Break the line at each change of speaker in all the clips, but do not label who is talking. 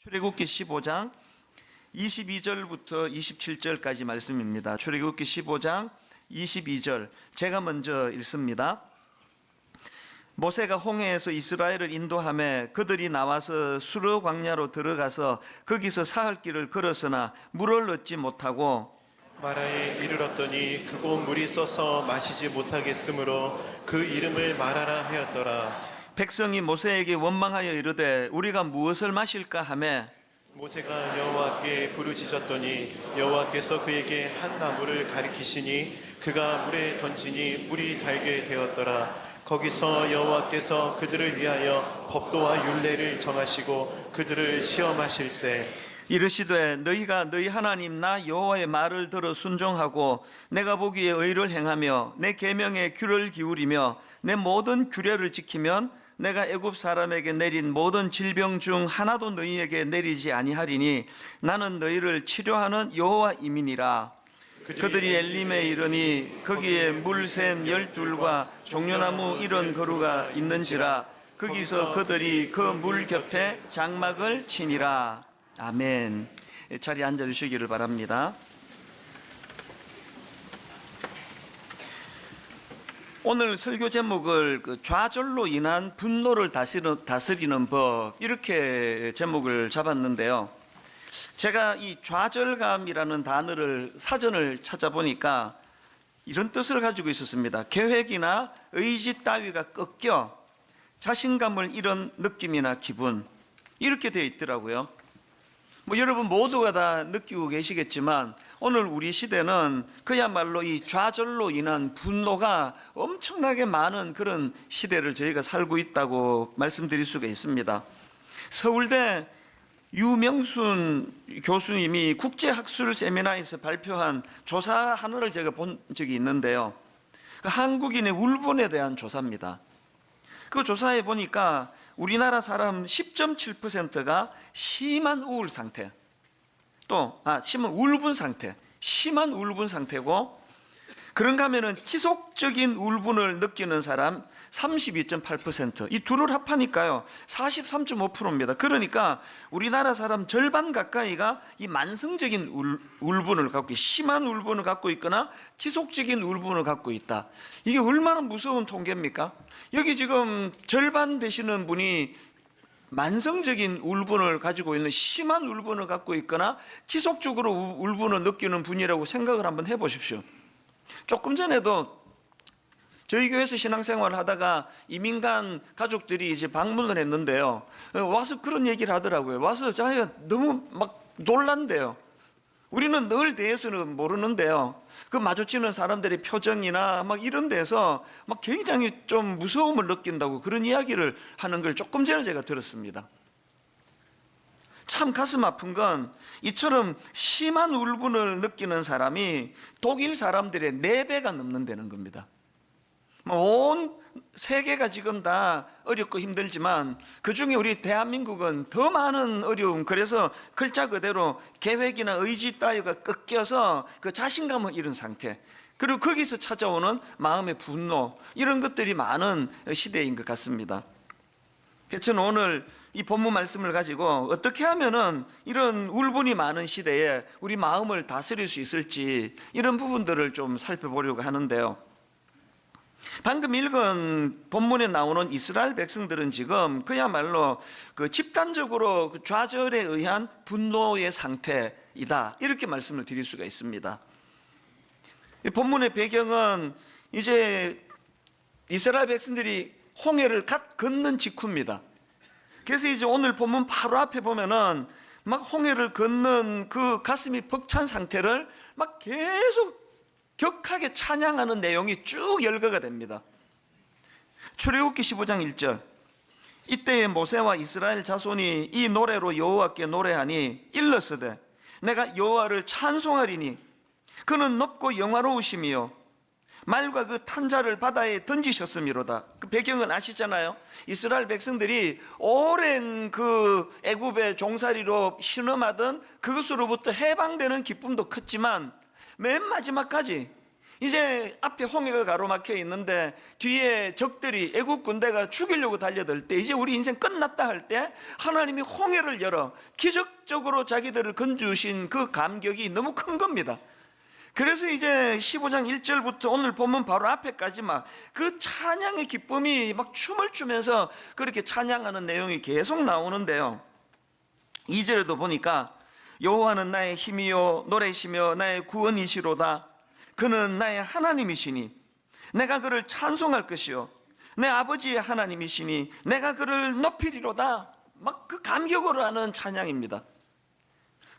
출애굽기 15장 22절부터 27절까지 말씀입니다. 출애굽기 15장 22절 제가 먼저 읽습니다. 모세가 홍해에서 이스라엘을 인도하며 그들이 나와서 수르 광야로 들어가서 거기서 사흘 길을 걸었으나 물을 얻지 못하고
마라에 이르렀더니 그곳 물이 써서 마시지 못하겠으므로 그 이름을 마라라 하였더라.
백성이 모세에게 원망하여 이르되 우리가 무엇을 마실까 하며
모세가 여호와께 부르짖었더니 여호와께서 그에게 한 나무를 가리키시니 그가 물에 던지니 물이 달게 되었더라. 거기서 여호와께서 그들을 위하여 법도와 율례를 정하시고 그들을 시험하실세.
이르시되 너희가 너희 하나님 나 여호와의 말을 들어 순종하고 내가 보기에 의를 행하며 내 계명에 귀를 기울이며 내 모든 규례를 지키면 내가 애굽 사람에게 내린 모든 질병 중 하나도 너희에게 내리지 아니하리니 나는 너희를 치료하는 여호와임이니라. 그들이 엘림에 이르니 거기에 물샘 12과 종려나무 이런 거루가 있는지라. 거기서 그들이 그 물 곁에 장막을 치니라. 아멘. 자리에 앉아주시기를 바랍니다. 오늘 설교 제목을 좌절로 인한 분노를 다스리는 법, 이렇게 제목을 잡았는데요. 제가 이 좌절감이라는 단어를 사전을 찾아보니까 이런 뜻을 가지고 있었습니다. 계획이나 의지 따위가 꺾여 자신감을 잃은 느낌이나 기분, 이렇게 되어 있더라고요. 여러분 모두가 다 느끼고 계시겠지만 오늘 우리 시대는 그야말로 이 좌절로 인한 분노가 엄청나게 많은 그런 시대를 저희가 살고 있다고 말씀드릴 수가 있습니다. 서울대 유명순 교수님이 국제학술 세미나에서 발표한 조사 하나를 제가 본 적이 있는데요. 한국인의 울분에 대한 조사입니다. 그 조사에 보니까 우리나라 사람 10.7%가 심한 우울 상태, 심한 울분 상태, 심한 울분 상태고, 그런가 하면은 지속적인 울분을 느끼는 사람 32.8%, 이 둘을 합하니까요 43.5%입니다. 그러니까 우리나라 사람 절반 가까이가 이 만성적인 울분을 갖고, 심한 울분을 갖고 있거나 지속적인 울분을 갖고 있다. 이게 얼마나 무서운 통계입니까? 여기 지금 절반 되시는 분이 만성적인 울분을 가지고 있는, 심한 울분을 갖고 있거나 지속적으로 울분을 느끼는 분이라고 생각을 한번 해보십시오. 조금 전에도 저희 교회에서 신앙생활을 하다가 이민간 가족들이 이제 방문을 했는데요. 와서 그런 얘기를 하더라고요. 와서 자기가 너무 막 놀란대요. 우리는 늘 대해서는 모르는데요. 그 마주치는 사람들의 표정이나 막 이런 데서 막 굉장히 좀 무서움을 느낀다고 그런 이야기를 하는 걸 조금 전에 제가 들었습니다. 참 가슴 아픈 건 이처럼 심한 울분을 느끼는 사람이 독일 사람들의 4배가 넘는다는 겁니다. 온 세계가 지금 다 어렵고 힘들지만 그중에 우리 대한민국은 더 많은 어려움, 그래서 글자 그대로 계획이나 의지 따위가 꺾여서 그 자신감을 잃은 상태, 그리고 거기서 찾아오는 마음의 분노, 이런 것들이 많은 시대인 것 같습니다. 그래서 저는 오늘 이 본문 말씀을 가지고 어떻게 하면은 이런 울분이 많은 시대에 우리 마음을 다스릴 수 있을지, 이런 부분들을 좀 살펴보려고 하는데요. 방금 읽은 본문에 나오는 이스라엘 백성들은 지금 그야말로 그 집단적으로 좌절에 의한 분노의 상태이다, 이렇게 말씀을 드릴 수가 있습니다. 이 본문의 배경은 이제 이스라엘 백성들이 홍해를 갓 건넌 직후입니다. 그래서 이제 오늘 본문 바로 앞에 보면은 막 홍해를 건넌 그 가슴이 벅찬 상태를 막 계속 격하게 찬양하는 내용이 쭉 열거가 됩니다. 출애굽기 15장 1절, 이때에 모세와 이스라엘 자손이 이 노래로 여호와께 노래하니 일렀으되 내가 여호와를 찬송하리니 그는 높고 영화로우심이요 말과 그 탄자를 바다에 던지셨음이로다. 그 배경은 아시잖아요. 이스라엘 백성들이 오랜 그 애굽의 종살이로 신음하던 그것으로부터 해방되는 기쁨도 컸지만 맨 마지막까지 이제 앞에 홍해가 가로막혀 있는데 뒤에 적들이 애국 군대가 죽이려고 달려들 때 이제 우리 인생 끝났다 할 때 하나님이 홍해를 열어 기적적으로 자기들을 건주신 그 감격이 너무 큰 겁니다. 그래서 이제 15장 1절부터 오늘 본문 바로 앞에까지 막 그 찬양의 기쁨이 막 춤을 추면서 그렇게 찬양하는 내용이 계속 나오는데요. 2절에도 보니까 여호와는 나의 힘이요 노래시며 나의 구원이시로다. 그는 나의 하나님이시니 내가 그를 찬송할 것이요 내 아버지의 하나님이시니 내가 그를 높이리로다. 막 그 감격으로 하는 찬양입니다.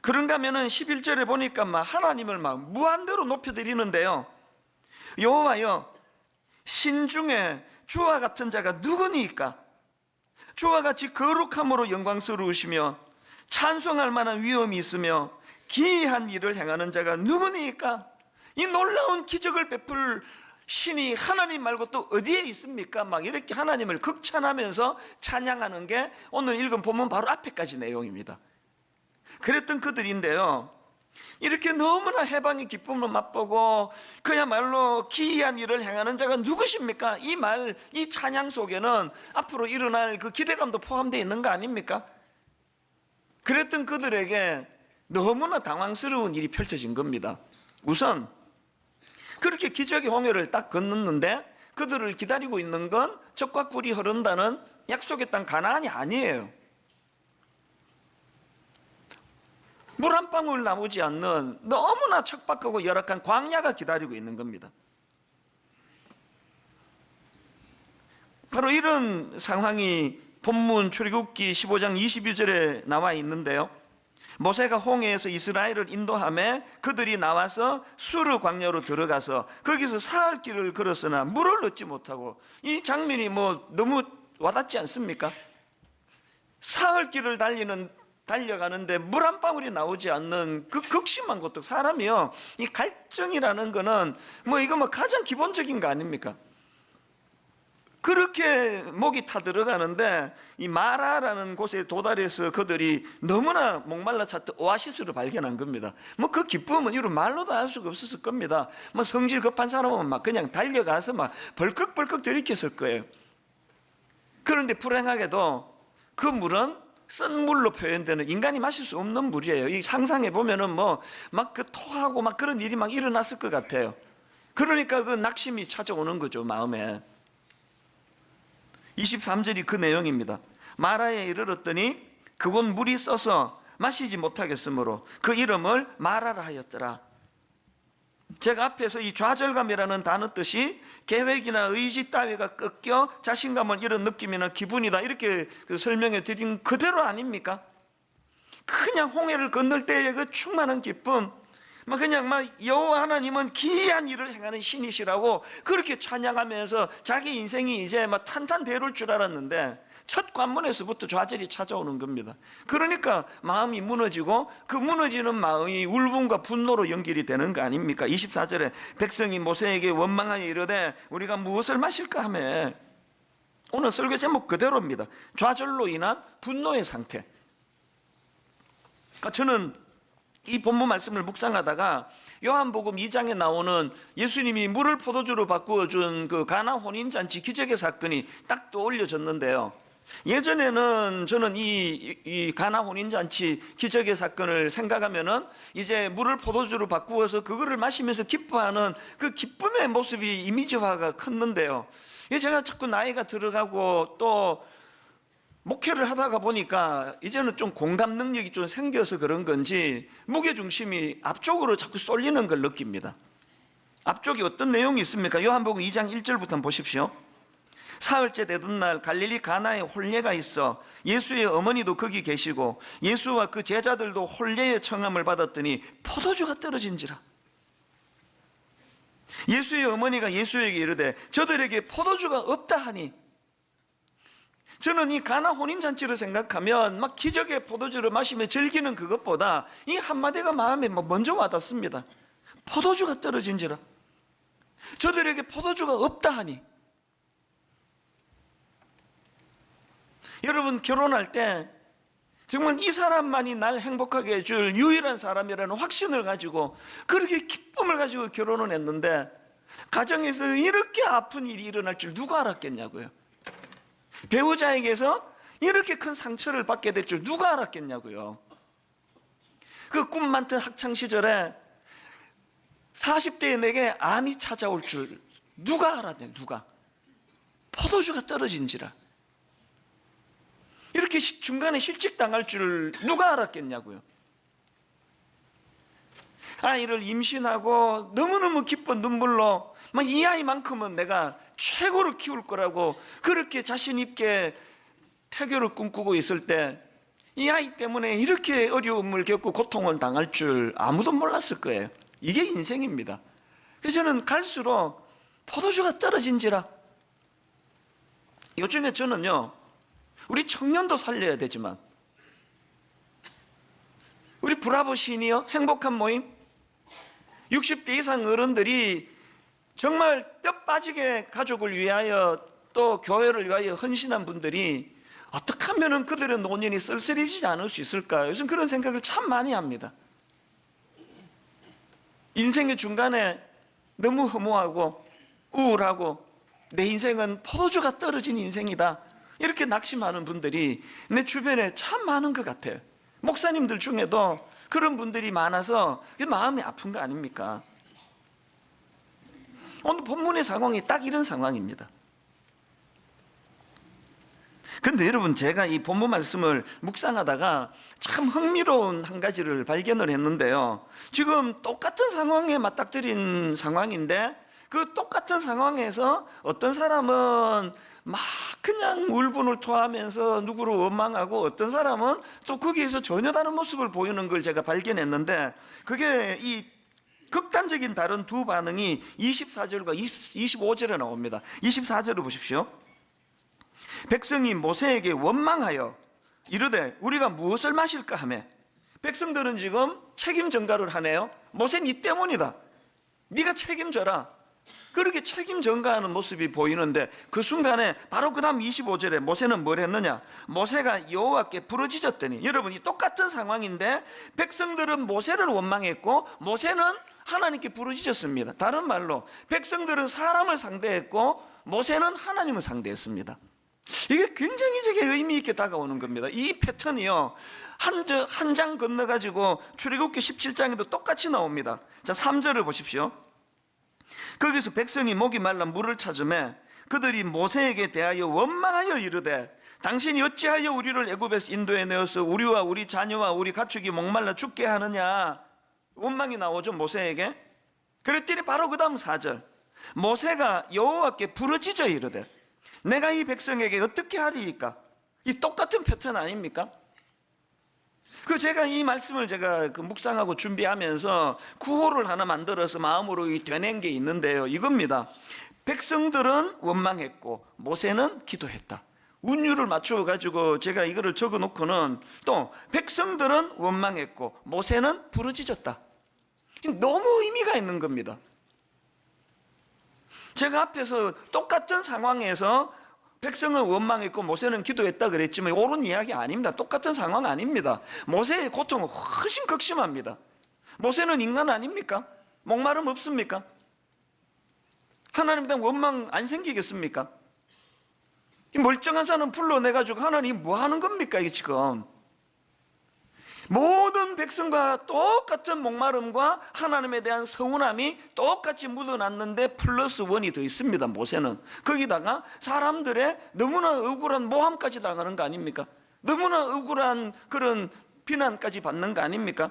그런가 하면은 11절에 보니까 막 하나님을 막 무한대로 높여드리는데요. 여호와여, 신중에 주와 같은 자가 누구니까? 주와 같이 거룩함으로 영광스러우시며 찬송할 만한 위엄이 있으며 기이한 일을 행하는 자가 누구니까? 이 놀라운 기적을 베풀 신이 하나님 말고 또 어디에 있습니까? 막 이렇게 하나님을 극찬하면서 찬양하는 게 오늘 읽은 본문 바로 앞에까지 내용입니다. 그랬던 그들인데요, 이렇게 너무나 해방의 기쁨을 맛보고 그야말로 기이한 일을 행하는 자가 누구십니까? 이 말, 이 찬양 속에는 앞으로 일어날 그 기대감도 포함되어 있는 거 아닙니까? 그랬던 그들에게 너무나 당황스러운 일이 펼쳐진 겁니다. 우선 그렇게 기적의 홍해를 딱 건넜는데 그들을 기다리고 있는 건 젖과 꿀이 흐른다는 약속의 땅 가나안이 아니에요. 물 한 방울 나오지 않는 너무나 척박하고 열악한 광야가 기다리고 있는 겁니다. 바로 이런 상황이 본문 출애굽기 15장 22절에 나와 있는데요. 모세가 홍해에서 이스라엘을 인도하며 그들이 나와서 수르 광야로 들어가서 거기서 사흘 길을 걸었으나 물을 얻지 못하고, 이 장면이 뭐 너무 와닿지 않습니까? 사흘 길을 달려가는데 물 한 방울이 나오지 않는 그 극심한 것도, 사람이요, 이 갈증이라는 거는 이거 가장 기본적인 거 아닙니까? 그렇게 목이 타 들어가는데 이 마라라는 곳에 도달해서 그들이 너무나 목말라 찾던 오아시스를 발견한 겁니다. 그 기쁨은 이런 말로도 알 수가 없었을 겁니다. 성질 급한 사람은 막 그냥 달려가서 막 벌컥벌컥 들이켰을 거예요. 그런데 불행하게도 그 물은 쓴 물로 표현되는, 인간이 마실 수 없는 물이에요. 이 상상해 보면은 막 그 토하고 막 그런 일이 막 일어났을 것 같아요. 그러니까 그 낙심이 찾아오는 거죠, 마음에. 23절이 그 내용입니다. 마라에 이르렀더니 그곳 물이 써서 마시지 못하겠으므로 그 이름을 마라라 하였더라. 제가 앞에서 이 좌절감이라는 단어 뜻이 계획이나 의지 따위가 꺾여 자신감을 잃은 느낌이나 기분이다, 이렇게 설명해 드린 그대로 아닙니까? 그냥 홍해를 건널 때의 그 충만한 기쁨, 그냥 여호와 하나님은 기이한 일을 행하는 신이시라고 그렇게 찬양하면서 자기 인생이 이제 탄탄대로일 줄 알았는데 첫 관문에서부터 좌절이 찾아오는 겁니다. 그러니까 마음이 무너지고 그 무너지는 마음이 울분과 분노로 연결이 되는 거 아닙니까? 24절에 백성이 모세에게 원망하여 이르되 우리가 무엇을 마실까 하며, 오늘 설교 제목 그대로입니다. 좌절로 인한 분노의 상태. 그러니까 저는 이 본문 말씀을 묵상하다가 요한복음 2장에 나오는 예수님이 물을 포도주로 바꾸어 준 그 가나 혼인잔치 기적의 사건이 딱 떠올려졌는데요. 예전에는 저는 이 가나 혼인잔치 기적의 사건을 생각하면은 이제 물을 포도주로 바꾸어서 그거를 마시면서 기뻐하는 그 기쁨의 모습이 이미지화가 컸는데요. 제가 자꾸 나이가 들어가고 또 목회를 하다가 보니까 이제는 좀 공감 능력이 좀 생겨서 그런 건지 무게중심이 앞쪽으로 자꾸 쏠리는 걸 느낍니다. 앞쪽에 어떤 내용이 있습니까? 요한복음 2장 1절부터 한번 보십시오. 사흘째 되던 날 갈릴리 가나에 혼례가 있어 예수의 어머니도 거기 계시고 예수와 그 제자들도 혼례의 청함을 받았더니 포도주가 떨어진지라. 예수의 어머니가 예수에게 이르되 저들에게 포도주가 없다 하니, 저는 이 가나 혼인잔치를 생각하면 기적의 포도주를 마시며 즐기는 그것보다 이 한마디가 마음에 먼저 와닿습니다. 포도주가 떨어진지라. 저들에게 포도주가 없다 하니. 여러분, 결혼할 때 정말 이 사람만이 날 행복하게 해줄 유일한 사람이라는 확신을 가지고 그렇게 기쁨을 가지고 결혼을 했는데 가정에서 이렇게 아픈 일이 일어날 줄 누가 알았겠냐고요. 배우자에게서 이렇게 큰 상처를 받게 될 줄 누가 알았겠냐고요. 그 꿈 많던 학창 시절에 40대의 내게 암이 찾아올 줄 누가 알았냐. 누가. 포도주가 떨어진지라. 이렇게 중간에 실직당할 줄 누가 알았겠냐고요. 아이를 임신하고 너무너무 기쁜 눈물로 막 이 아이만큼은 내가 최고로 키울 거라고 그렇게 자신 있게 태교를 꿈꾸고 있을 때 이 아이 때문에 이렇게 어려움을 겪고 고통을 당할 줄 아무도 몰랐을 거예요. 이게 인생입니다. 그래서 저는 갈수록 포도주가 떨어진지라. 요즘에 저는요, 우리 청년도 살려야 되지만, 우리 브라보 시니어 행복한 모임 60대 이상 어른들이 정말 뼈 빠지게 가족을 위하여 또 교회를 위하여 헌신한 분들이 어떻게 하면 그들의 노년이 쓸쓸해지지 않을 수 있을까? 요즘 그런 생각을 참 많이 합니다. 인생의 중간에 너무 허무하고 우울하고 내 인생은 포도주가 떨어진 인생이다, 이렇게 낙심하는 분들이 내 주변에 참 많은 것 같아요. 목사님들 중에도 그런 분들이 많아서 마음이 아픈 거 아닙니까? 오늘 본문의 상황이 딱 이런 상황입니다. 근데 여러분, 제가 이 본문 말씀을 묵상하다가 참 흥미로운 한 가지를 발견을 했는데요. 지금 똑같은 상황에 맞닥뜨린 상황인데 그 똑같은 상황에서 어떤 사람은 막 그냥 울분을 토하면서 누구를 원망하고 어떤 사람은 또 거기에서 전혀 다른 모습을 보이는 걸 제가 발견했는데, 그게 이 극단적인 다른 두 반응이 24절과 25절에 나옵니다. 24절을 보십시오. 백성이 모세에게 원망하여 이르되 우리가 무엇을 마실까 하매, 백성들은 지금 책임 전가를 하네요. 모세 니 때문이다, 네가 책임져라, 그렇게 책임 전가하는 모습이 보이는데, 그 순간에 바로 그 다음 25절에 모세는 뭘 했느냐. 모세가 여호와께 부르짖었더니, 여러분 이 똑같은 상황인데 백성들은 모세를 원망했고 모세는 하나님께 부르짖었습니다. 다른 말로 백성들은 사람을 상대했고 모세는 하나님을 상대했습니다. 이게 굉장히 저게 의미 있게 다가오는 겁니다. 이 패턴이요, 한 장 건너가지고 출애굽기 17장에도 똑같이 나옵니다. 자, 3절을 보십시오. 거기서 백성이 목이 말라 물을 찾으매 그들이 모세에게 대하여 원망하여 이르되 당신이 어찌하여 우리를 애굽에서 인도해 내어서 우리와 우리 자녀와 우리 가축이 목말라 죽게 하느냐. 원망이 나오죠, 모세에게. 그랬더니 바로 그 다음 4절, 모세가 여호와께 부르짖어 이르되 내가 이 백성에게 어떻게 하리이까. 이 똑같은 패턴 아닙니까? 제가 이 말씀을 제가 묵상하고 준비하면서 구호를 하나 만들어서 마음으로 되낸 게 있는데요. 이겁니다. 백성들은 원망했고 모세는 기도했다. 운율을 맞추어 가지고 제가 이거를 적어 놓고는 또 백성들은 원망했고 모세는 부르짖었다. 너무 의미가 있는 겁니다. 제가 앞에서 똑같은 상황에서 백성은 원망했고 모세는 기도했다 그랬지만 옳은 이야기 아닙니다. 똑같은 상황 아닙니다. 모세의 고통은 훨씬 극심합니다. 모세는 인간 아닙니까? 목마름 없습니까? 하나님에 대한 원망 안 생기겠습니까? 이 멀쩡한 사람 불러내가지고 하나님 뭐 하는 겁니까 이게 지금? 모든 백성과 똑같은 목마름과 하나님에 대한 서운함이 똑같이 묻어났는데 플러스 원이 더 있습니다. 모세는 거기다가 사람들의 너무나 억울한 모함까지 당하는 거 아닙니까? 너무나 억울한 그런 비난까지 받는 거 아닙니까?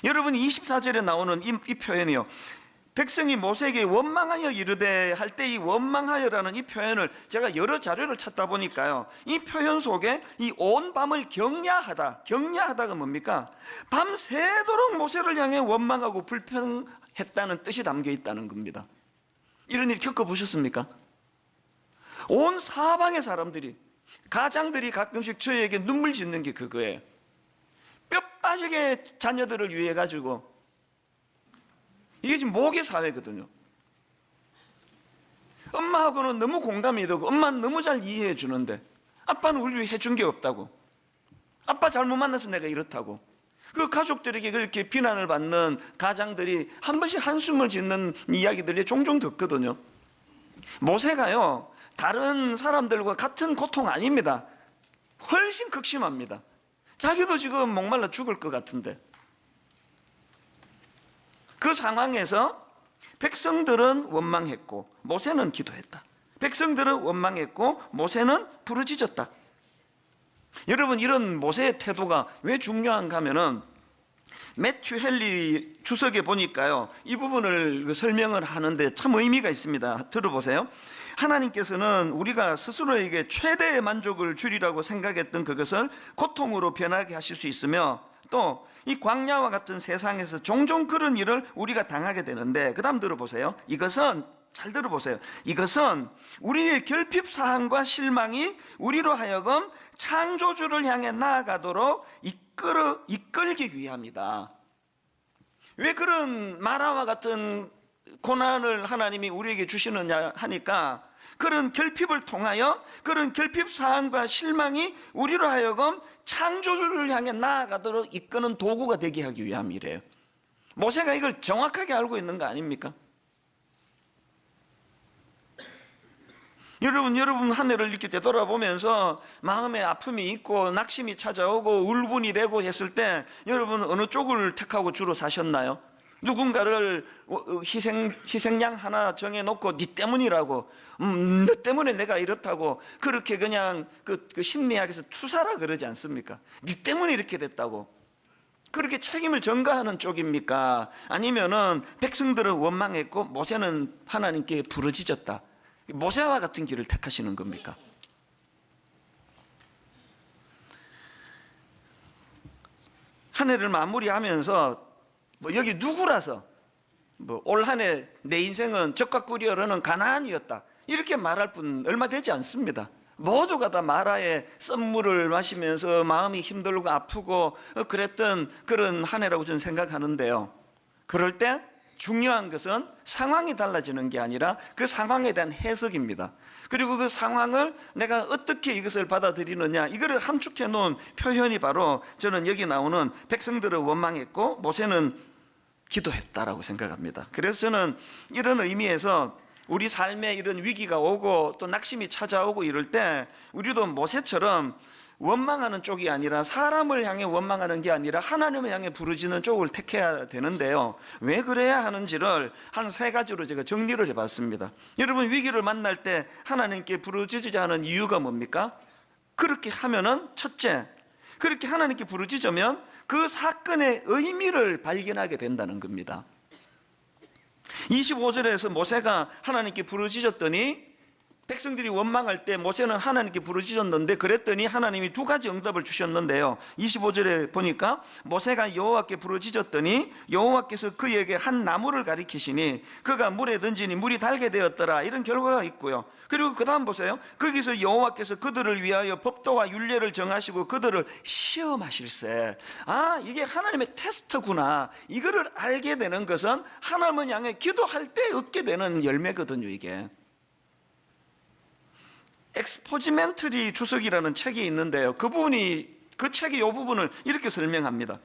여러분 24절에 나오는 이 표현이요, 백성이 모세에게 원망하여 이르되 할 때 이 원망하여라는 이 표현을 제가 여러 자료를 찾다 보니까요, 이 표현 속에 이 온 밤을 경야하다가 뭡니까? 밤새도록 모세를 향해 원망하고 불평했다는 뜻이 담겨 있다는 겁니다. 이런 일 겪어보셨습니까? 온 사방의 사람들이, 가장들이 가끔씩 저에게 눈물 짓는 게 그거예요. 뼈 빠지게 자녀들을 위해 가지고, 이게 지금 모계 사회거든요. 엄마하고는 너무 공감이 되고 엄마는 너무 잘 이해해 주는데 아빠는 우리 위해 해준 게 없다고, 아빠 잘못 만나서 내가 이렇다고. 그 가족들에게 그렇게 비난을 받는 가장들이 한 번씩 한숨을 짓는 이야기들이 종종 듣거든요. 모세가요, 다른 사람들과 같은 고통 아닙니다. 훨씬 극심합니다. 자기도 지금 목말라 죽을 것 같은데, 그 상황에서 백성들은 원망했고 모세는 기도했다. 백성들은 원망했고 모세는 부르짖었다. 여러분, 이런 모세의 태도가 왜 중요한가 하면은 매튜 헨리 주석에 보니까요, 이 부분을 설명을 하는데 참 의미가 있습니다. 들어보세요. 하나님께서는 우리가 스스로에게 최대의 만족을 주리라고 생각했던 그것을 고통으로 변하게 하실 수 있으며, 또 이 광야와 같은 세상에서 종종 그런 일을 우리가 당하게 되는데, 그 다음 들어보세요. 이것은, 잘 들어보세요. 이것은 우리의 결핍 사항과 실망이 우리로 하여금 창조주를 향해 나아가도록 이끌기 위함이다. 왜 그런 마라와 같은 고난을 하나님이 우리에게 주시느냐 하니까, 그런 결핍을 통하여 그런 결핍 사항과 실망이 우리로 하여금 창조주를 향해 나아가도록 이끄는 도구가 되게 하기 위함이래요. 모세가 이걸 정확하게 알고 있는 거 아닙니까? 여러분 한 해를 이렇게 되돌아보면서 마음에 아픔이 있고 낙심이 찾아오고 울분이 되고 했을 때, 여러분 어느 쪽을 택하고 주로 사셨나요? 누군가를 희생양 하나 정해놓고 네 때문이라고, 너 때문에 내가 이렇다고, 그렇게 그냥 그 심리학에서 투사라 그러지 않습니까? 네 때문에 이렇게 됐다고 그렇게 책임을 전가하는 쪽입니까? 아니면은 백성들은 원망했고 모세는 하나님께 부르짖었다, 모세와 같은 길을 택하시는 겁니까? 한 해를 마무리하면서 여기 누구라서 올 한 해 내 인생은 적과 꿀이 흐르는 가나안이었다 이렇게 말할 뿐 얼마 되지 않습니다. 모두가 다 마라의 썸물을 마시면서 마음이 힘들고 아프고 그랬던 그런 한 해라고 저는 생각하는데요. 그럴 때 중요한 것은 상황이 달라지는 게 아니라 그 상황에 대한 해석입니다. 그리고 그 상황을 내가 어떻게 이것을 받아들이느냐, 이거를 함축해 놓은 표현이 바로 저는 여기 나오는 백성들은 원망했고 모세는 기도했다라고 생각합니다. 그래서 저는 이런 의미에서 우리 삶에 이런 위기가 오고 또 낙심이 찾아오고 이럴 때 우리도 모세처럼 원망하는 쪽이 아니라, 사람을 향해 원망하는 게 아니라 하나님을 향해 부르짖는 쪽을 택해야 되는데요. 왜 그래야 하는지를 한 3가지로 제가 정리를 해봤습니다. 여러분, 위기를 만날 때 하나님께 부르짖으자 하는 이유가 뭡니까? 그렇게 하면은, 첫째, 그렇게 하나님께 부르짖으면 그 사건의 의미를 발견하게 된다는 겁니다. 25절에서 모세가 하나님께 부르짖었더니, 백성들이 원망할 때 모세는 하나님께 부르짖었는데, 그랬더니 하나님이 2가지 응답을 주셨는데요. 25절에 보니까 모세가 여호와께 부르짖었더니 여호와께서 그에게 한 나무를 가리키시니 그가 물에 던지니 물이 달게 되었더라, 이런 결과가 있고요. 그리고 그 다음 보세요. 거기서 여호와께서 그들을 위하여 법도와 율례를 정하시고 그들을 시험하실세. 아, 이게 하나님의 테스트구나, 이거를 알게 되는 것은 하나님을 향해 기도할 때 얻게 되는 열매거든요. 이게 엑스포지멘터리 주석이라는 책이 있는데요. 그 책이 이 부분을 이렇게 설명합니다.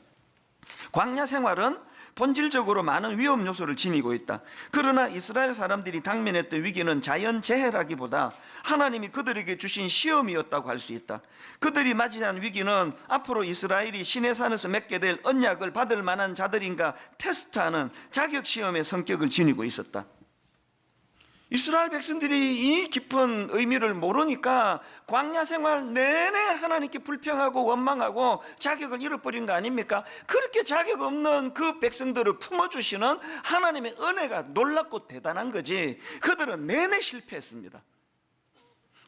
광야 생활은 본질적으로 많은 위험 요소를 지니고 있다. 그러나 이스라엘 사람들이 당면했던 위기는 자연재해라기보다 하나님이 그들에게 주신 시험이었다고 할 수 있다. 그들이 맞이한 위기는 앞으로 이스라엘이 시내산에서 맺게 될 언약을 받을 만한 자들인가 테스트하는 자격시험의 성격을 지니고 있었다. 이스라엘 백성들이 이 깊은 의미를 모르니까 광야 생활 내내 하나님께 불평하고 원망하고 자격을 잃어버린 거 아닙니까? 그렇게 자격 없는 그 백성들을 품어주시는 하나님의 은혜가 놀랍고 대단한 거지, 그들은 내내 실패했습니다.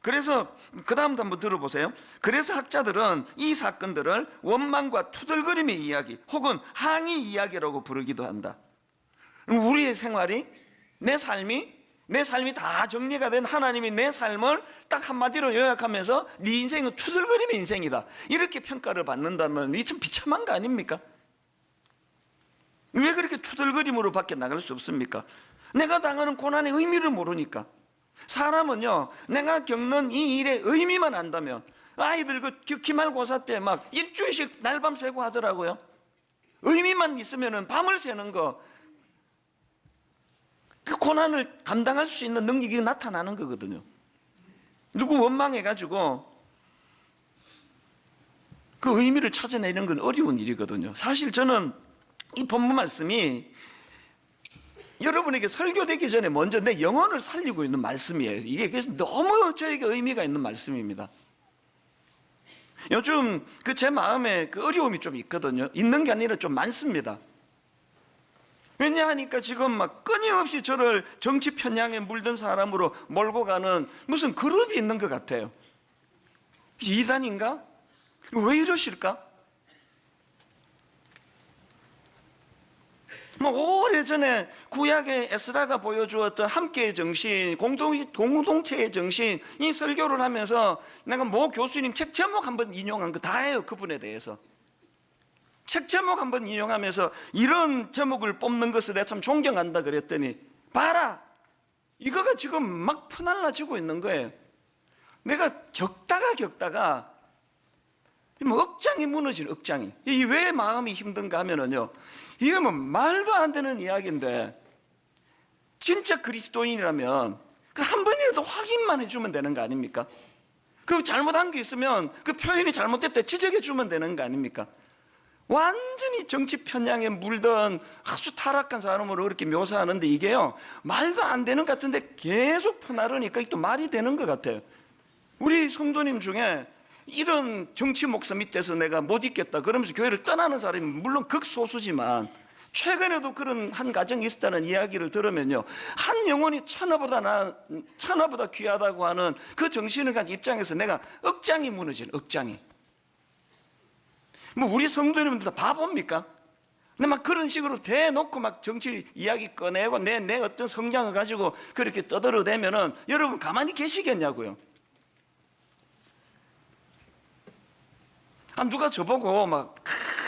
그래서 그 다음도 한번 들어보세요. 그래서 학자들은 이 사건들을 원망과 투덜거림의 이야기 혹은 항의 이야기라고 부르기도 한다. 우리의 생활이, 내 삶이 다 정리가 된 하나님이 내 삶을 딱 한마디로 요약하면서 네 인생은 투덜거림의 인생이다, 이렇게 평가를 받는다면 이 참 비참한 거 아닙니까? 왜 그렇게 투덜거림으로 밖에 나갈 수 없습니까? 내가 당하는 고난의 의미를 모르니까. 사람은요, 내가 겪는 이 일의 의미만 안다면, 아이들 그 기말고사 때 막 일주일씩 날밤 새고 하더라고요. 의미만 있으면은 밤을 새는 거, 그 고난을 감당할 수 있는 능력이 나타나는 거거든요. 누구 원망해가지고 그 의미를 찾아내는 건 어려운 일이거든요. 사실 저는 이 본문 말씀이 여러분에게 설교되기 전에 먼저 내 영혼을 살리고 있는 말씀이에요. 이게 그래서 너무 저에게 의미가 있는 말씀입니다. 요즘 그 제 마음에 그 어려움이 좀 있거든요. 있는 게 아니라 좀 많습니다. 왜냐하니까 지금 막 끊임없이 저를 정치 편향에 물든 사람으로 몰고 가는 무슨 그룹이 있는 것 같아요. 이단인가? 왜 이러실까? 오래전에 구약의 에스라가 보여주었던 함께의 정신, 공동체의 정신, 이 설교를 하면서 내가 모 교수님 책 제목 한번 인용한 거 다예요. 그분에 대해서 책 제목 한번 인용하면서 이런 제목을 뽑는 것을 내가 참 존경한다 그랬더니, 봐라, 이거가 지금 막 퍼날라지고 있는 거예요. 내가 겪다가 뭐 억장이 무너진 억장이. 이 왜 마음이 힘든가 하면은요, 이게 뭐 말도 안 되는 이야기인데, 진짜 그리스도인이라면 그 한 번이라도 확인만 해주면 되는 거 아닙니까? 그 잘못한 게 있으면 그 표현이 잘못됐다 지적해 주면 되는 거 아닙니까? 완전히 정치 편향에 물든 아주 타락한 사람으로 그렇게 묘사하는데, 이게요 말도 안 되는 것 같은데 계속 퍼나르니까 또 말이 되는 것 같아요. 우리 성도님 중에 이런 정치 목사 밑에서 내가 못 있겠다 그러면서 교회를 떠나는 사람이 물론 극소수지만, 최근에도 그런 한 가정이 있었다는 이야기를 들으면요, 한 영혼이 천하보다 귀하다고 하는 그 정신을 가진 입장에서 내가 억장이 무너지는, 억장이. 뭐 우리 성도님들 다 바보입니까? 근데 막 그런 식으로 대놓고 막 정치 이야기 꺼내고 내 어떤 성장을 가지고 그렇게 떠들어대면은 여러분 가만히 계시겠냐고요. 누가 저보고 막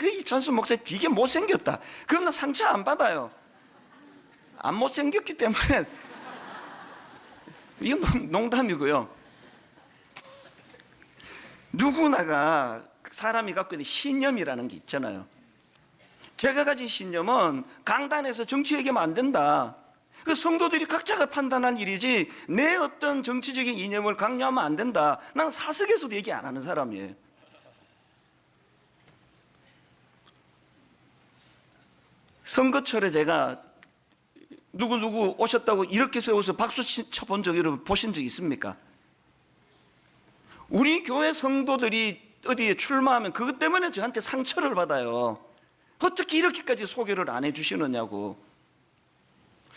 이찬수 목사 되게 못생겼다, 그럼 나 상처 안 받아요. 안 못생겼기 때문에. 이건 농담이고요. 누구나가 사람이 갖고 있는 신념이라는 게 있잖아요. 제가 가진 신념은 강단에서 정치 얘기하면 안 된다. 그 성도들이 각자가 판단할 일이지 내 어떤 정치적인 이념을 강요하면 안 된다. 나는 사석에서도 얘기 안 하는 사람이에요. 선거철에 제가 누구 오셨다고 이렇게 세워서 박수 쳐본 적 여러분 보신 적 있습니까? 우리 교회 성도들이 어디에 출마하면 그것 때문에 저한테 상처를 받아요. 어떻게 이렇게까지 소개를 안 해주시느냐고.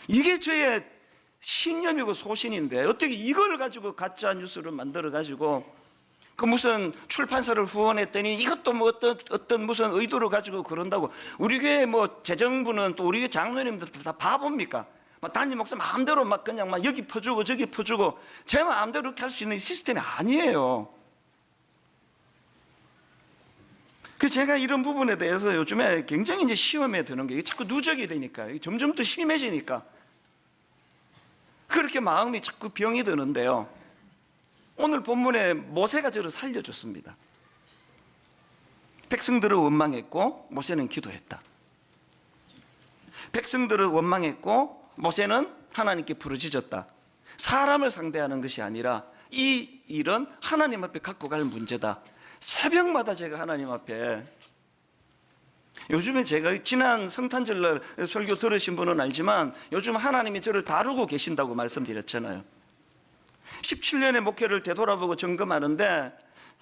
이게 저의 신념이고 소신인데 어떻게 이걸 가지고 가짜 뉴스를 만들어 가지고 그 무슨 출판사를 후원했더니 이것도 뭐 어떤 무슨 의도를 가지고 그런다고. 우리 교회 뭐 재정부는 또 우리 교회 장로님들 다 바보입니까? 막 담임 목사 마음대로 막 그냥 막 여기 퍼주고 저기 퍼주고 제 마음대로 그렇게 할 수 있는 시스템이 아니에요. 그 제가 이런 부분에 대해서 요즘에 굉장히 이제 시험에 드는 게, 자꾸 누적이 되니까, 점점 더 심해지니까 그렇게 마음이 자꾸 병이 드는데요. 오늘 본문에 모세가 저를 살려줬습니다. 백성들을 원망했고 모세는 기도했다. 백성들을 원망했고 모세는 하나님께 부르짖었다. 사람을 상대하는 것이 아니라 이 일은 하나님 앞에 갖고 갈 문제다. 새벽마다 제가 하나님 앞에, 요즘에 제가 지난 성탄절날 설교 들으신 분은 알지만 요즘 하나님이 저를 다루고 계신다고 말씀드렸잖아요. 17년의 목회를 되돌아보고 점검하는데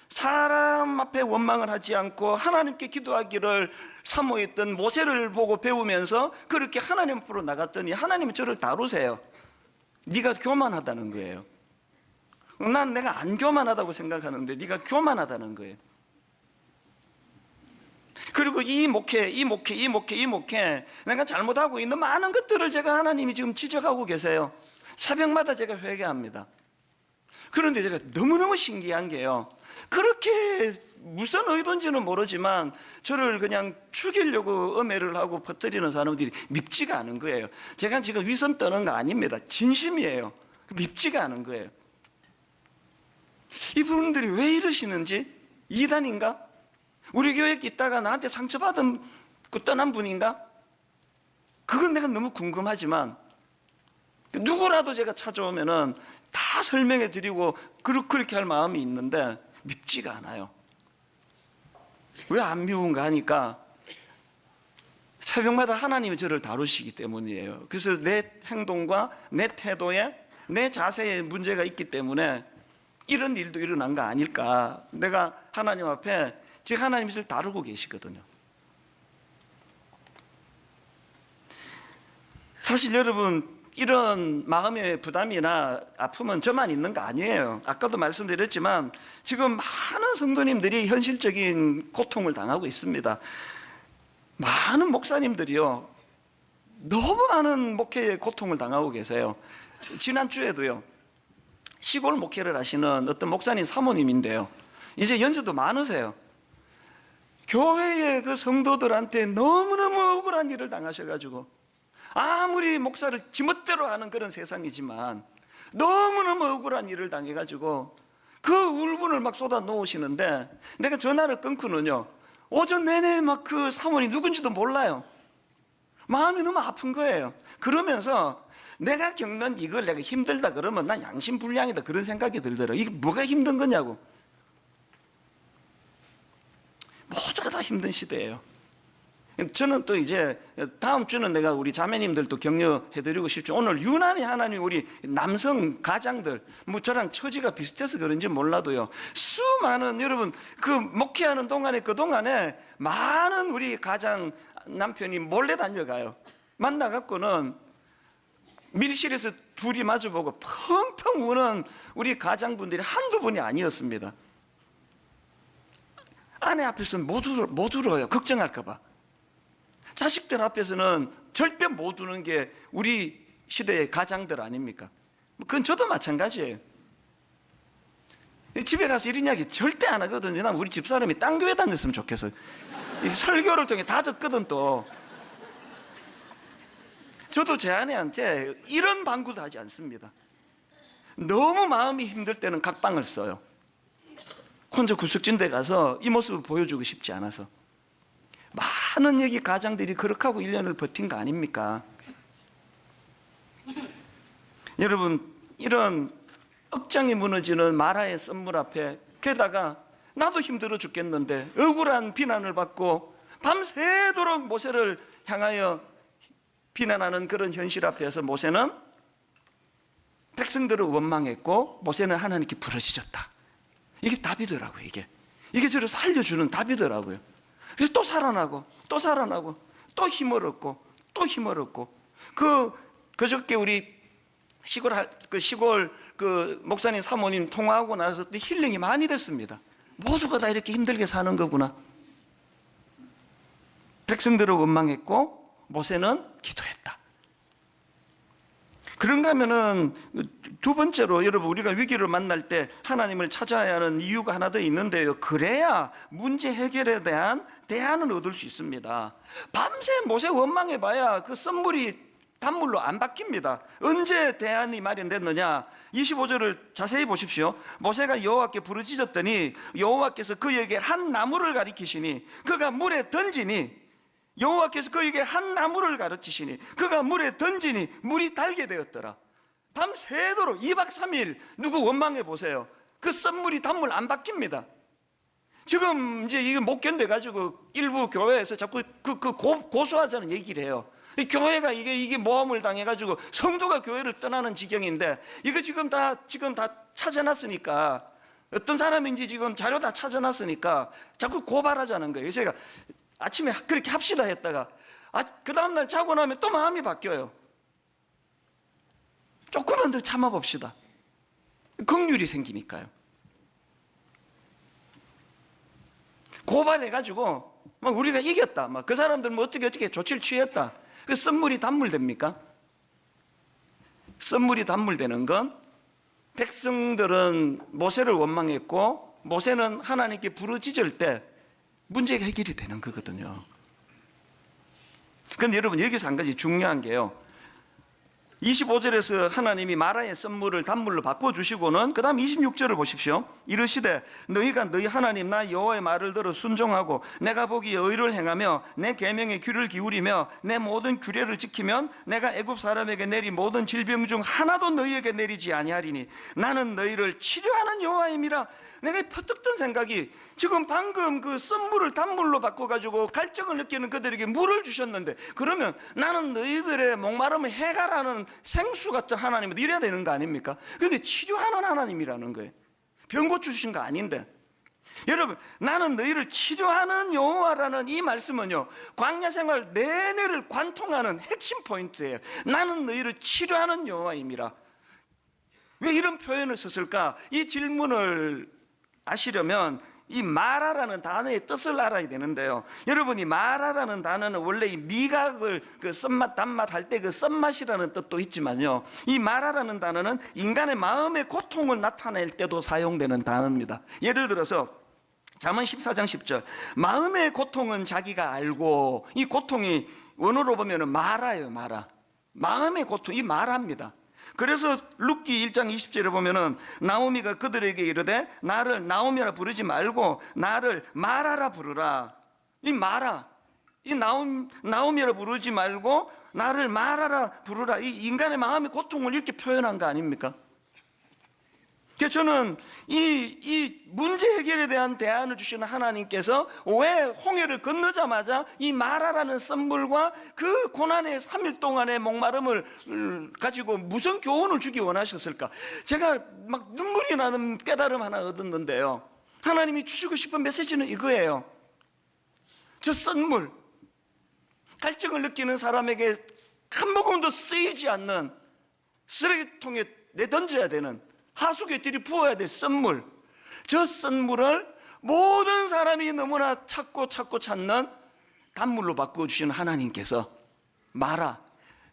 사람 앞에 원망을 하지 않고 하나님께 기도하기를 사모했던 모세를 보고 배우면서 그렇게 하나님 앞으로 나갔더니 하나님이 저를 다루세요. 네가 교만하다는 거예요. 난 내가 안 교만하다고 생각하는데 네가 교만하다는 거예요. 그리고 이 목회 내가 잘못하고 있는 많은 것들을 제가 하나님이 지금 지적하고 계세요. 새벽마다 제가 회개합니다. 그런데 제가 너무너무 신기한 게요, 그렇게 무슨 의도인지는 모르지만 저를 그냥 죽이려고 음해를 하고 퍼뜨리는 사람들이 밉지가 않은 거예요. 제가 지금 위선 떠는 거 아닙니다. 진심이에요. 밉지가 않은 거예요. 이분들이 왜 이러시는지, 이단인가? 우리 교회에 있다가 나한테 상처받은 그 떠난 분인가? 그건 내가 너무 궁금하지만 누구라도 제가 찾아오면은 다 설명해 드리고 그렇게 할 마음이 있는데 믿지가 않아요. 왜 안 미운가 하니까 새벽마다 하나님이 저를 다루시기 때문이에요. 그래서 내 행동과 내 태도에 내 자세에 문제가 있기 때문에 이런 일도 일어난 거 아닐까. 내가 하나님 앞에 지금 하나님이 저를 다루고 계시거든요. 사실 여러분, 이런 마음의 부담이나 아픔은 저만 있는 거 아니에요. 아까도 말씀드렸지만 지금 많은 성도님들이 현실적인 고통을 당하고 있습니다. 많은 목사님들이요, 너무 많은 목회의 고통을 당하고 계세요. 지난주에도요, 시골 목회를 하시는 어떤 목사님 사모님인데요, 이제 연세도 많으세요. 교회의 그 성도들한테 너무너무 억울한 일을 당하셔가지고 아무리 목사를 지멋대로 하는 그런 세상이지만 너무너무 억울한 일을 당해가지고 그 울분을 막 쏟아 놓으시는데, 내가 전화를 끊고는요, 오전 내내 막 그 사모님 누군지도 몰라요. 마음이 너무 아픈 거예요. 그러면서 내가 겪는 이걸 내가 힘들다 그러면 난 양심불량이다 그런 생각이 들더라고요. 이게 뭐가 힘든 거냐고. 모두가 다 힘든 시대예요. 저는 또 이제 다음 주는 내가 우리 자매님들도 격려해드리고 싶죠. 오늘 유난히 하나님 우리 남성 가장들, 뭐 저랑 처지가 비슷해서 그런지 몰라도요, 수많은 여러분 그 목회하는 동안에 그동안에 많은 우리 가장 남편이 몰래 다녀가요. 만나갖고는 밀실에서 둘이 마주보고 펑펑 우는 우리 가장분들이 한두 분이 아니었습니다. 아내 앞에서는 못 울어요. 걱정할까봐. 자식들 앞에서는 절대 못 우는 게 우리 시대의 가장들 아닙니까? 그건 저도 마찬가지예요. 집에 가서 이런 이야기 절대 안 하거든요. 난 우리 집사람이 딴 교회 다녔으면 좋겠어요. 설교를 통해 다 듣거든. 또 저도 제 아내한테 이런 방구도 하지 않습니다. 너무 마음이 힘들 때는 각방을 써요. 혼자 구석진 데 가서 이 모습을 보여주고 싶지 않아서. 많은 여기 가장들이 그렇게 하고 1년을 버틴 거 아닙니까? 여러분, 이런 억장이 무너지는 마라의 썬물 앞에, 게다가 나도 힘들어 죽겠는데 억울한 비난을 받고 밤새도록 모세를 향하여 비난하는 그런 현실 앞에서 모세는 백성들을 원망했고 모세는 하나님께 부르짖었다. 이게 답이더라고요. 이게 저를 살려주는 답이더라고요. 그래서 또 살아나고 또 살아나고 또 힘을 얻고 또 힘을 얻고, 그저께 우리 시골 그 목사님 사모님 통화하고 나서 힐링이 많이 됐습니다. 모두가 다 이렇게 힘들게 사는 거구나. 백성들을 원망했고 모세는 기도했다. 그런가 하면은 두 번째로, 여러분 우리가 위기를 만날 때 하나님을 찾아야 하는 이유가 하나 더 있는데요, 그래야 문제 해결에 대한 대안을 얻을 수 있습니다. 밤새 모세 원망해봐야 그 썬물이 단물로 안 바뀝니다. 언제 대안이 마련됐느냐? 25절을 자세히 보십시오. 모세가 여호와께 부르짖었더니 여호와께서 그에게 한 나무를 가리키시니 그가 물에 던지니, 여호와께서 그에게 한 나무를 가르치시니 그가 물에 던지니 물이 달게 되었더라. 밤새도록 2박 3일 누구 원망해 보세요. 그 썬물이 단물 안 바뀝니다. 지금 이제 이거 못 견뎌가지고 일부 교회에서 자꾸 고소하자는 얘기를 해요. 교회가 이게 모함을 당해가지고 성도가 교회를 떠나는 지경인데, 이거 지금 다 찾아놨으니까, 어떤 사람인지 지금 자료 다 찾아놨으니까 자꾸 고발하자는 거예요. 그래서 제가 아침에 그렇게 합시다 했다가 그 다음날 자고 나면 또 마음이 바뀌어요. 조금만 더 참아봅시다. 긍휼이 생기니까요. 고발해가지고 막 우리가 이겼다, 막 그 사람들 뭐 어떻게 조치를 취했다, 그 썬물이 단물 됩니까? 썬물이 단물 되는 건 백성들은 모세를 원망했고 모세는 하나님께 부르짖을 때 문제가 해결이 되는 거거든요. 그런데 여러분, 여기서 한 가지 중요한 게요, 25절에서 하나님이 마라의 썬물을 단물로 바꿔주시고는 그 다음 26절을 보십시오. 이르시되 너희가 너희 하나님 나 여호와의 말을 들어 순종하고 내가 보기에 의를 행하며 내 계명에 귀를 기울이며 내 모든 규례를 지키면 내가 애굽 사람에게 내린 모든 질병 중 하나도 너희에게 내리지 아니하리니 나는 너희를 치료하는 여호와임이라. 내가 퍼뜩 든 생각이, 지금 방금 그 썬물을 단물로 바꿔가지고 갈증을 느끼는 그들에게 물을 주셨는데, 그러면 나는 너희들의 목마름을 해가라는 생수 같은 하나님을 이래야 되는 거 아닙니까? 그런데 치료하는 하나님이라는 거예요. 병 고쳐주신 거 아닌데. 여러분, 나는 너희를 치료하는 여호와라는 이 말씀은요, 광야 생활 내내를 관통하는 핵심 포인트예요. 나는 너희를 치료하는 여호와임이라. 왜 이런 표현을 썼을까? 이 질문을 아시려면 이 마라라는 단어의 뜻을 알아야 되는데요. 여러분이 마라라는 단어는 원래 이 미각을 그 썬맛 단맛 할 때 그 썬맛이라는 뜻도 있지만요, 이 마라라는 단어는 인간의 마음의 고통을 나타낼 때도 사용되는 단어입니다. 예를 들어서 잠언 14장 10절, 마음의 고통은 자기가 알고, 이 고통이 원어로 보면은 마라예요. 마라. 마음의 고통, 이 마라입니다. 그래서 룻기 1장 20절에 보면은 나오미가 그들에게 이르되 나를 나오미라 부르지 말고 나를 마라라 부르라. 이 마라, 이 나오미라 부르지 말고 나를 마라라 부르라. 이 인간의 마음의 고통을 이렇게 표현한 거 아닙니까? 그래서 저는 이 문제 해결에 대한 대안을 주시는 하나님께서 왜 홍해를 건너자마자 이 마라라는 썬물과 그 고난의 3일 동안의 목마름을 가지고 무슨 교훈을 주기 원하셨을까? 제가 막 눈물이 나는 깨달음 하나 얻었는데요, 하나님이 주시고 싶은 메시지는 이거예요. 저 썬물, 갈증을 느끼는 사람에게 한 모금도 쓰이지 않는 쓰레기통에 내던져야 되는, 하수구에 들이부어야 될 썬물, 저 썬물을 모든 사람이 너무나 찾고 찾는 단물로 바꿔주시는 하나님께서 마라,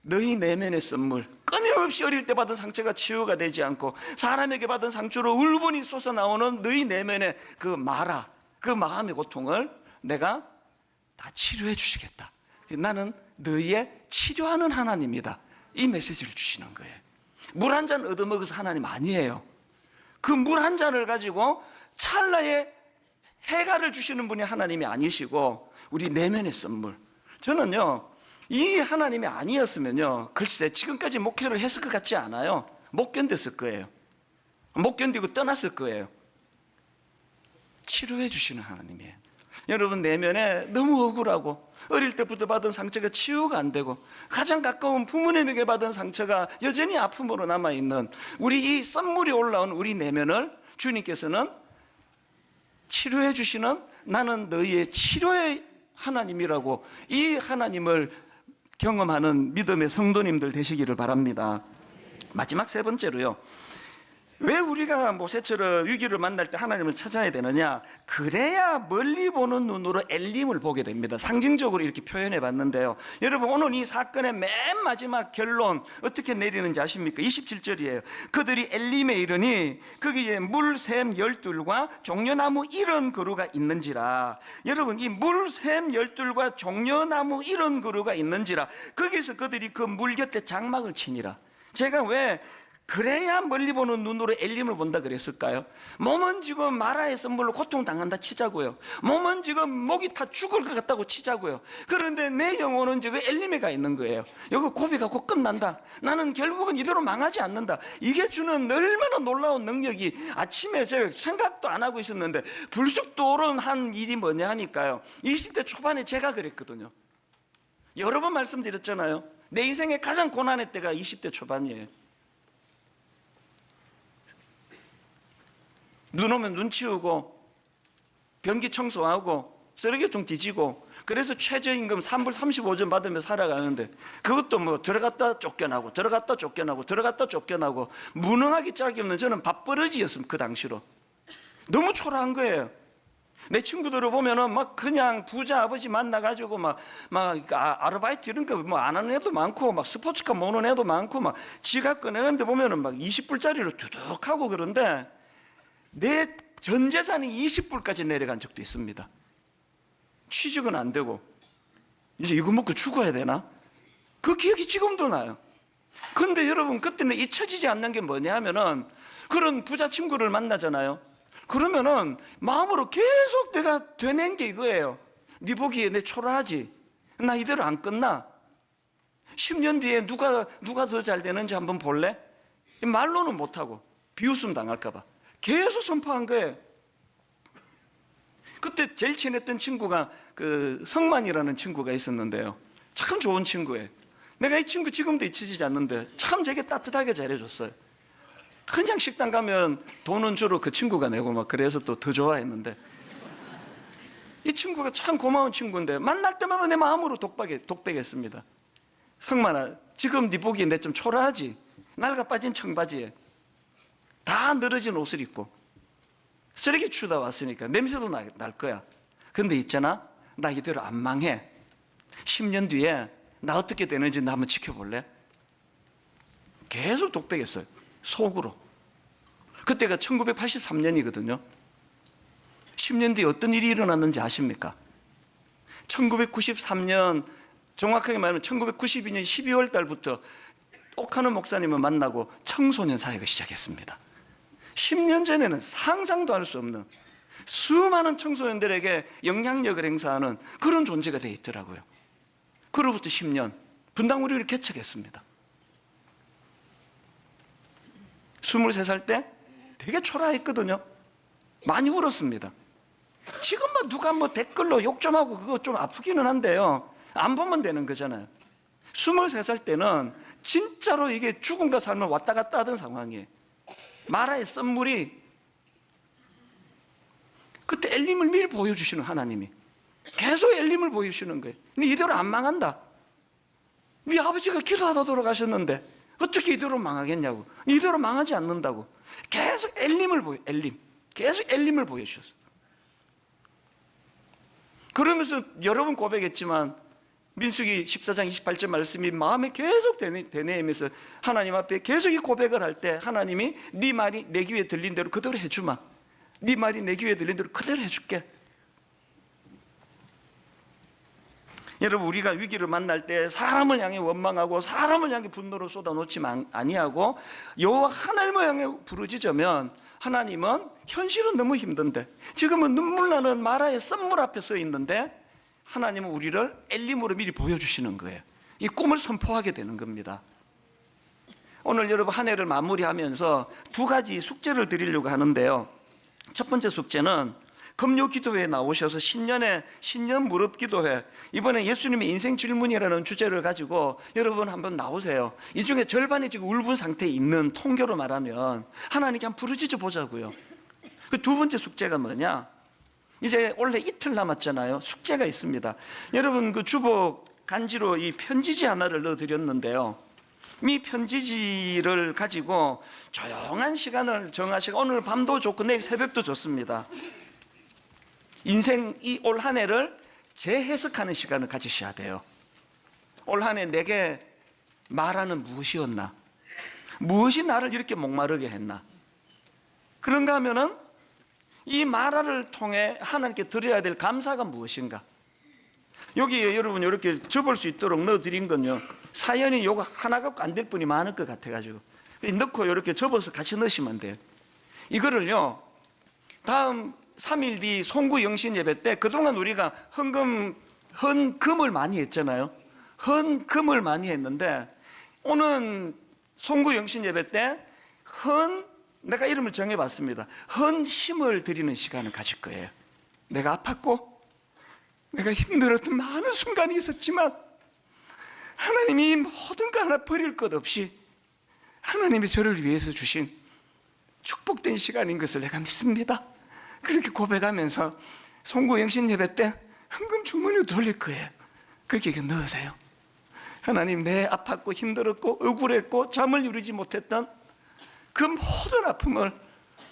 너희 내면의 썬물, 끊임없이 어릴 때 받은 상처가 치유가 되지 않고 사람에게 받은 상처로 울분이 솟아나오는 너희 내면의 그 마라, 그 마음의 고통을 내가 다 치료해 주시겠다. 나는 너희의 치료하는 하나님이다. 이 메시지를 주시는 거예요. 물 한 잔 얻어먹어서 하나님 아니에요. 그 물 한 잔을 가지고 찰나에 해가를 주시는 분이 하나님이 아니시고 우리 내면의 썬물. 저는요, 이 하나님이 아니었으면요, 글쎄 지금까지 목회를 했을 것 같지 않아요. 못 견뎠을 거예요. 못 견디고 떠났을 거예요. 치료해 주시는 하나님이에요. 여러분 내면에 너무 억울하고 어릴 때부터 받은 상처가 치유가 안 되고 가장 가까운 부모님에게 받은 상처가 여전히 아픔으로 남아있는 우리 이 썬물이 올라온 우리 내면을 주님께서는 치료해 주시는, 나는 너희의 치료의 하나님이라고, 이 하나님을 경험하는 믿음의 성도님들 되시기를 바랍니다. 마지막 세 번째로요, 왜 우리가 모세처럼 위기를 만날 때 하나님을 찾아야 되느냐? 그래야 멀리 보는 눈으로 엘림을 보게 됩니다. 상징적으로 이렇게 표현해 봤는데요, 여러분 오늘 이 사건의 맨 마지막 결론 어떻게 내리는지 아십니까? 27절이에요. 그들이 엘림에 이르니 거기에 물샘 12과 종려나무 70그루가 있는지라. 여러분 이 물샘 12과 종려나무 70그루가 있는지라, 거기서 그들이 그 물 곁에 장막을 치니라. 제가 왜 그래야 멀리 보는 눈으로 엘림을 본다 그랬을까요? 몸은 지금 마라의 썬물로 고통당한다 치자고요. 몸은 지금 목이 타 죽을 것 같다고 치자고요. 그런데 내 영혼은 지금 엘림에 가 있는 거예요. 여기 고비가 곧 끝난다. 나는 결국은 이대로 망하지 않는다. 이게 주는 얼마나 놀라운 능력이, 아침에 제가 생각도 안 하고 있었는데 불쑥 떠오른 일이 뭐냐 하니까요, 20대 초반에 제가 그랬거든요. 여러 번 말씀드렸잖아요. 내 인생의 가장 고난의 때가 20대 초반이에요. 눈 오면 눈 치우고 변기 청소하고 쓰레기통 뒤지고, 그래서 최저임금 3불 35전 받으며 살아가는데 그것도 뭐 들어갔다 쫓겨나고 들어갔다 쫓겨나고 들어갔다 쫓겨나고 무능하기 짝이 없는 저는 밥버릇이었습니다. 그 당시로 너무 초라한 거예요. 내 친구들을 보면은 막 그냥 부자 아버지 만나가지고 막 아르바이트 이런 거 뭐 안 하는 애도 많고, 막 스포츠카 모는 애도 많고, 막 지갑 꺼내는데 보면은 막 20불짜리로 두둑하고, 그런데 내 전 재산이 20불까지 내려간 적도 있습니다. 취직은 안 되고 이제 이거 먹고 죽어야 되나? 그 기억이 지금도 나요.
근데 여러분, 그때는 잊혀지지 않는 게 뭐냐 하면은, 그런 부자 친구를 만나잖아요. 그러면은 마음으로 계속 내가 되낸 게 이거예요. 네 보기에 내 초라하지? 나 이대로 안 끝나? 10년 뒤에 누가 더 잘 되는지 한번 볼래? 말로는 못하고 비웃음 당할까 봐 계속 선포한 거예요. 그때 제일 친했던 친구가 그 성만이라는 친구가 있었는데요, 참 좋은 친구예요. 내가 이 친구 지금도 잊히지 않는데 참 되게 따뜻하게 잘해줬어요. 그냥 식당 가면 돈은 주로 그 친구가 내고 막 그래서 또 더 좋아했는데, 이 친구가 참 고마운 친구인데 만날 때마다 내 마음으로 독백했습니다. 성만아, 지금 네 보기에 내 좀 초라하지? 낡아 빠진 청바지에 다 늘어진 옷을 입고 쓰레기 치우다 왔으니까 냄새도 날 거야. 근데 있잖아, 나 이대로 안 망해. 10년 뒤에 나 어떻게 되는지 나 한번 지켜볼래? 계속 독백했어요, 속으로. 그때가 1983년이거든요. 10년 뒤에 어떤 일이 일어났는지 아십니까? 1993년, 정확하게 말하면 1992년 12월 달부터 옥하는 목사님을 만나고 청소년 사역을 시작했습니다. 10년 전에는 상상도 할 수 없는 수많은 청소년들에게 영향력을 행사하는 그런 존재가 되어 있더라고요. 그로부터 10년 분당우리를 개척했습니다. 23살 때 되게 초라했거든요. 많이 울었습니다. 지금 뭐 누가 뭐 댓글로 욕 좀 하고 그거 좀 아프기는 한데요, 안 보면 되는 거잖아요. 23살 때는 진짜로 이게 죽음과 삶을 왔다 갔다 하던 상황이에요. 마라의 썬물이, 그때 엘림을 미리 보여주시는 하나님이 계속 엘림을 보여주시는 거예요. 네 이대로 안 망한다. 네 아버지가 기도하다 돌아가셨는데 어떻게 이대로 망하겠냐고. 네 이대로 망하지 않는다고 계속 계속 엘림을 보여주셨어요. 그러면서 여러 번 고백했지만 민수기 14장 28절 말씀이 마음에 계속 되뇌이면서 하나님 앞에 계속 이 고백을 할 때 하나님이 네 말이 내 귀에 들린 대로 그대로 해주마. 네 말이 내 귀에 들린 대로 그대로 해줄게. 여러분, 우리가 위기를 만날 때 사람을 향해 원망하고 사람을 향해 분노를 쏟아놓지 아니하고 여호와 하나님을 향해 부르짖으면 하나님은 현실은 너무 힘든데, 지금은 눈물 나는 마라의 썬물 앞에 서 있는데 하나님은 우리를 엘림으로 미리 보여주시는 거예요. 이 꿈을 선포하게 되는 겁니다. 오늘 여러분 한 해를 마무리하면서 두 가지 숙제를 드리려고 하는데요. 첫 번째 숙제는 금요 기도회에 나오셔서 신년 무릎 기도회, 이번에 예수님의 인생 질문이라는 주제를 가지고 여러분 한번 나오세요. 이 중에 절반이 지금 울분 상태에 있는, 통계로 말하면 하나님께 한번 부르짖어 보자고요. 그 두 번째 숙제가 뭐냐? 이제 올해 이틀 남았잖아요. 숙제가 있습니다. 여러분, 그 주복 간지로 이 편지지 하나를 넣어드렸는데요, 이 편지지를 가지고 조용한 시간을 정하시고, 오늘 밤도 좋고 내일 새벽도 좋습니다. 인생 이 올 한 해를 재해석하는 시간을 가지셔야 돼요. 올 한 해 내게 말하는 무엇이었나? 무엇이 나를 이렇게 목마르게 했나? 그런가 하면은 이 말화를 통해 하나님께 드려야 될 감사가 무엇인가? 여기에 여러분 이렇게 접을 수 있도록 넣어드린 건요, 사연이 요거 하나 갖고 안 될 분이 많을 것 같아가지고 넣고 이렇게 접어서 같이 넣으시면 돼요. 이거를요, 다음 3일 뒤 송구 영신 예배 때, 그동안 우리가 헌금을 많이 했잖아요. 헌금을 많이 했는데 오늘 송구 영신 예배 때 내가 이름을 정해봤습니다. 헌심을 드리는 시간을 가질 거예요. 내가 아팠고 내가 힘들었던 많은 순간이 있었지만 하나님이 모든 거 하나 버릴 것 없이 하나님이 저를 위해서 주신 축복된 시간인 것을 내가 믿습니다. 그렇게 고백하면서 송구 영신 예배 때 헌금 주머니로 돌릴 거예요. 거기에 넣으세요. 하나님, 내 아팠고 힘들었고 억울했고 잠을 이루지 못했던 그 모든 아픔을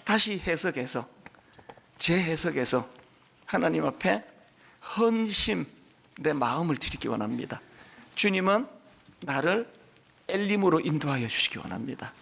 다시 해석해서, 재해석해서 하나님 앞에 헌심, 내 마음을 드리기 원합니다. 주님은 나를 엘림으로 인도하여 주시기 원합니다.